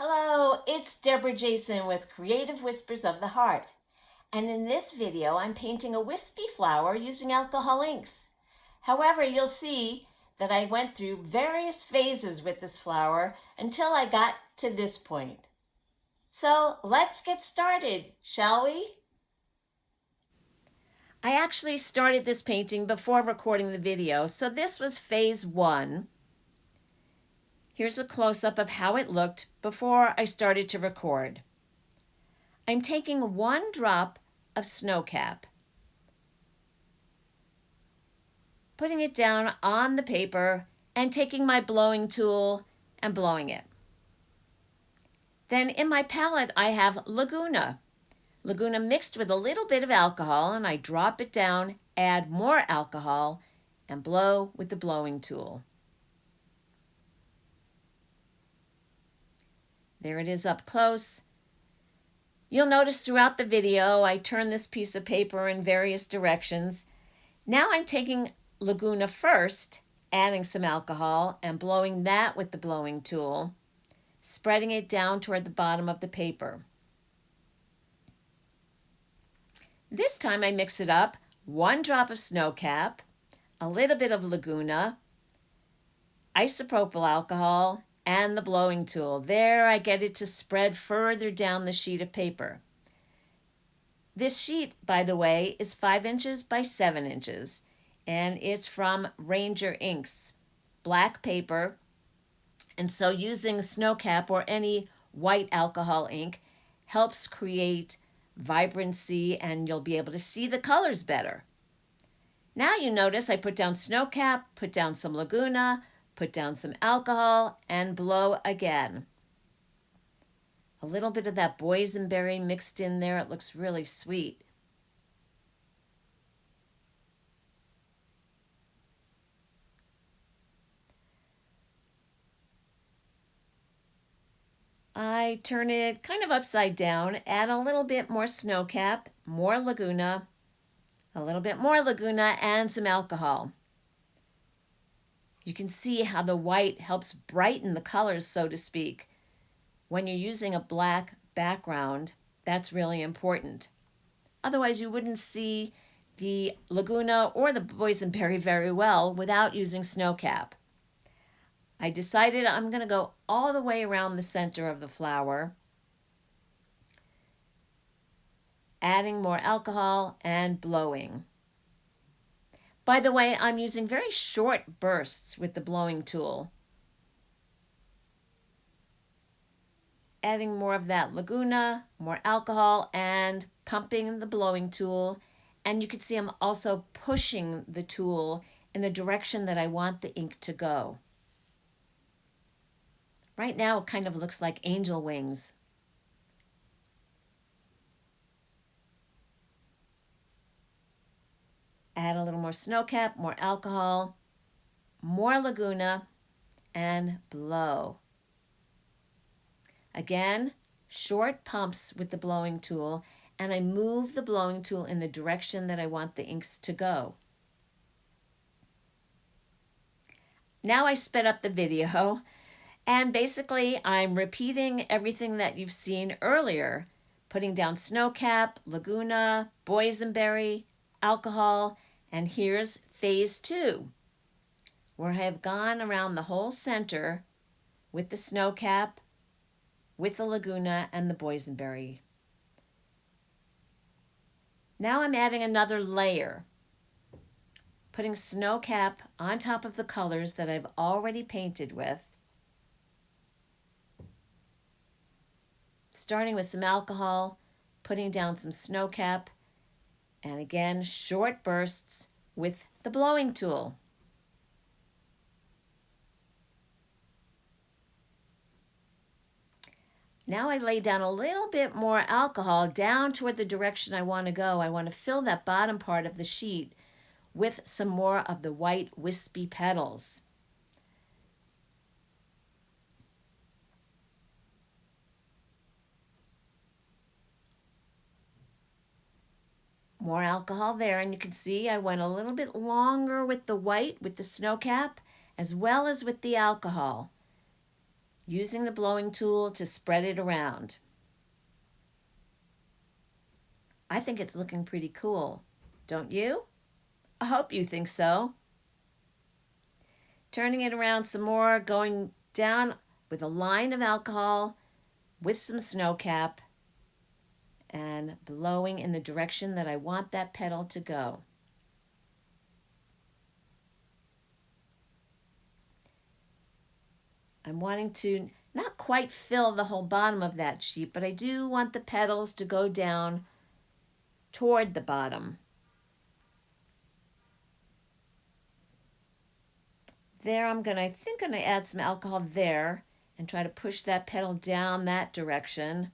Hello, it's Debra Jason with Creative Whispers of the Heart. And in this video, I'm painting a wispy flower using alcohol inks. However, you'll see that I went through various phases with this flower until I got to this point. So let's get started, shall we? I actually started this painting before recording the video, so this was phase 1. Here's a close-up of how it looked before I started to record. I'm taking 1 drop of snowcap, putting it down on the paper and taking my blowing tool and blowing it. Then in my palette I have Laguna. Laguna mixed with a little bit of alcohol, and I drop it down, add more alcohol, and blow with the blowing tool. There it is up close. You'll notice throughout the video I turn this piece of paper in various directions. Now I'm taking Laguna first, adding some alcohol and blowing that with the blowing tool, spreading it down toward the bottom of the paper. This time I mix it up, 1 drop of snowcap, a little bit of Laguna, isopropyl alcohol, and the blowing tool. There I get it to spread further down the sheet of paper. This sheet, by the way, is 5 inches by 7 inches, and it's from Ranger Inks, black paper, and so using snowcap or any white alcohol ink helps create vibrancy, and you'll be able to see the colors better. Now you notice I put down snowcap, put down some Laguna, put down some alcohol, and blow again. A little bit of that boysenberry mixed in there. It looks really sweet. I turn it kind of upside down, add a little bit more snowcap, more Laguna, a little bit more Laguna, and some alcohol. You can see how the white helps brighten the colors, so to speak. When you're using a black background, that's really important. Otherwise, you wouldn't see the Laguna or the boysenberry very well without using snowcap. I decided I'm going to go all the way around the center of the flower, adding more alcohol and blowing. By the way, I'm using very short bursts with the blowing tool. Adding more of that Laguna, more alcohol, and pumping the blowing tool. And you can see I'm also pushing the tool in the direction that I want the ink to go. Right now it kind of looks like angel wings. Add a little more snowcap, more alcohol, more Laguna, and blow. Again, short pumps with the blowing tool, and I move the blowing tool in the direction that I want the inks to go. Now I sped up the video, and basically I'm repeating everything that you've seen earlier, putting down snowcap, Laguna, boysenberry, alcohol, and here's phase 2, where I have gone around the whole center with the snowcap, with the Laguna, and the boysenberry. Now I'm adding another layer, putting snowcap on top of the colors that I've already painted with, starting with some alcohol, putting down some snowcap, and again, short bursts with the blowing tool. Now I lay down a little bit more alcohol down toward the direction I want to go. I want to fill that bottom part of the sheet with some more of the white wispy petals. More alcohol there, and you can see I went a little bit longer with the white, with the snowcap, as well as with the alcohol. using the blowing tool to spread it around. I think it's looking pretty cool, don't you? I hope you think so. Turning it around some more, going down with a line of alcohol with some snow cap and blowing in the direction that I want that petal to go. I'm wanting to not quite fill the whole bottom of that sheet, but I do want the petals to go down toward the bottom. There, I think I'm going to add some alcohol there and try to push that petal down that direction.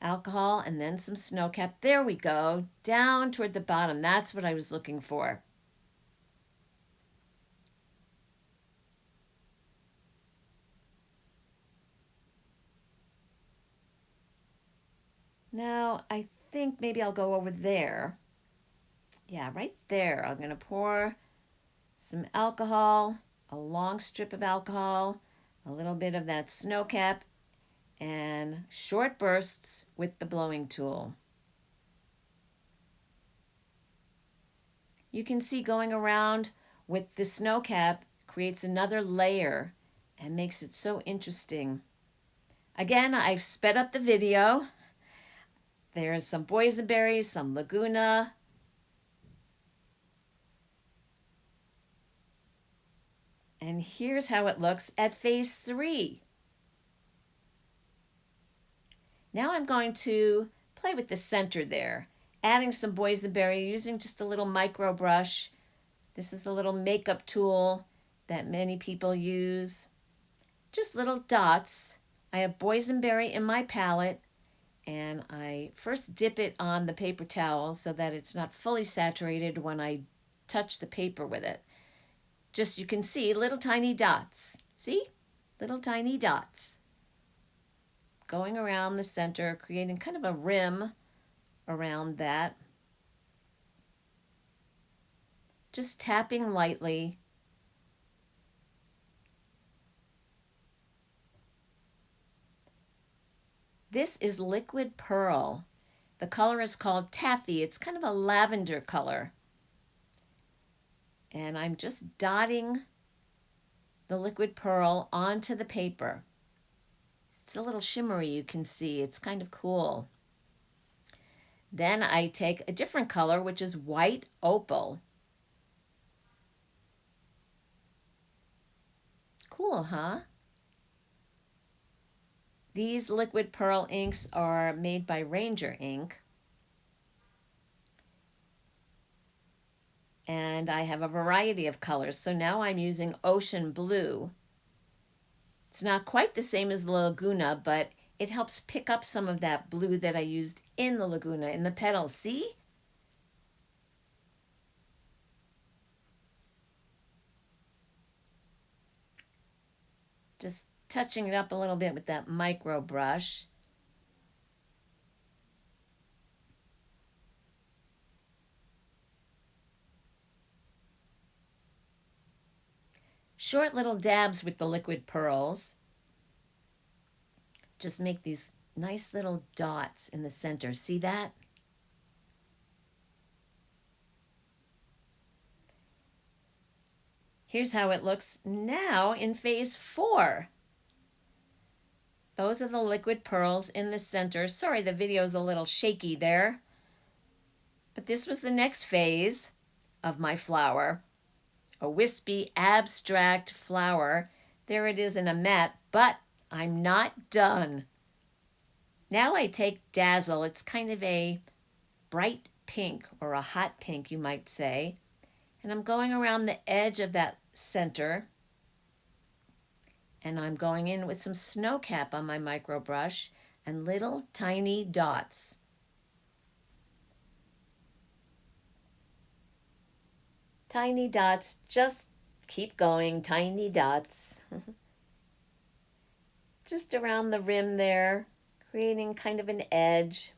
Alcohol and then some snow cap. There we go, down toward the bottom. That's what I was looking for. Now, I think maybe I'll go over there. Yeah, right there. I'm going to pour some alcohol, a long strip of alcohol, a little bit of that snow cap, and short bursts with the blowing tool. You can see going around with the snow cap creates another layer and makes it so interesting. Again, I've sped up the video. There's some Boysenberry, some Laguna. And here's how it looks at phase 3. Now I'm going to play with the center there, adding some Boysenberry, using just a little micro brush. This is a little makeup tool that many people use. Just little dots. I have Boysenberry in my palette, and I first dip it on the paper towel so that it's not fully saturated when I touch the paper with it. Just, you can see little tiny dots. See? Little tiny dots. Going around the center, creating kind of a rim around that. Just tapping lightly. This is liquid pearl. The color is called taffy. It's kind of a lavender color. And I'm just dotting the liquid pearl onto the paper. It's a little shimmery, you can see. It's kind of cool. Then I take a different color, which is white opal. Cool, huh? These liquid pearl inks are made by Ranger ink. And I have a variety of colors. So now I'm using ocean blue. It's not quite the same as the Laguna, but it helps pick up some of that blue that I used in the Laguna, in the petals. See? Just touching it up a little bit with that micro brush. Short little dabs with the liquid pearls. Just make these nice little dots in the center. See that? Here's how it looks now in phase 4. Those are the liquid pearls in the center. Sorry, the video's a little shaky there. But this was the next phase of my flower. A wispy abstract flower. There it is in a mat, but I'm not done. Now I take Dazzle. It's kind of a bright pink, or a hot pink, you might say. And I'm going around the edge of that center. And I'm going in with some snow cap on my micro brush and little tiny dots. Tiny dots, just keep going, tiny dots. Just around the rim there, creating kind of an edge.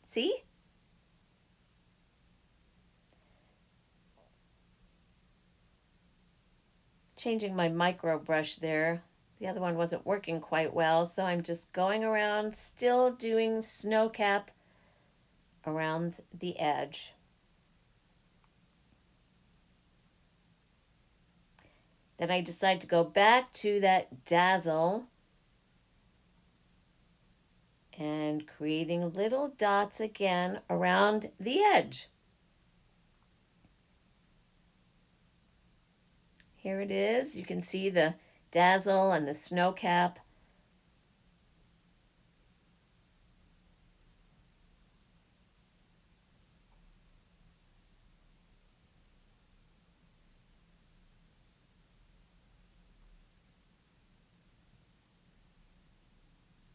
See? Changing my micro brush there. The other one wasn't working quite well, so I'm just going around, still doing snow cap around the edge. Then I decide to go back to that dazzle and creating little dots again around the edge. Here it is. You can see the dazzle and the snow cap.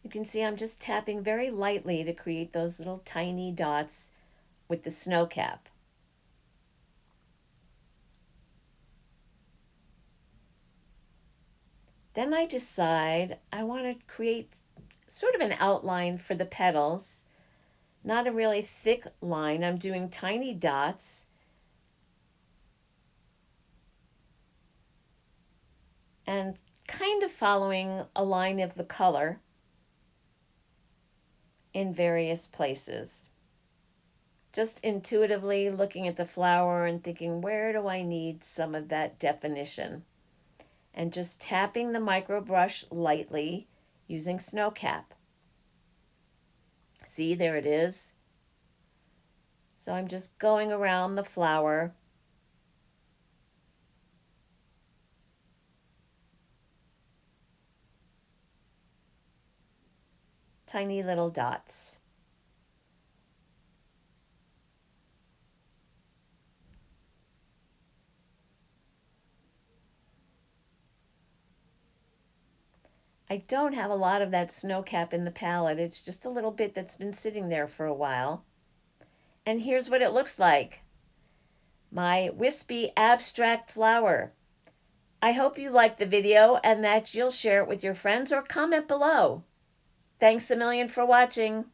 You can see I'm just tapping very lightly to create those little tiny dots with the snow cap. Then I decide I want to create sort of an outline for the petals. Not a really thick line. I'm doing tiny dots. And kind of following a line of the color in various places. Just intuitively looking at the flower and thinking, where do I need some of that definition? And just tapping the micro brush lightly using snow cap. See, there it is. So I'm just going around the flower. Tiny little dots. I don't have a lot of that snow cap in the palette. It's just a little bit that's been sitting there for a while. And here's what it looks like. My wispy abstract flower. I hope you liked the video and that you'll share it with your friends or comment below. Thanks a million for watching.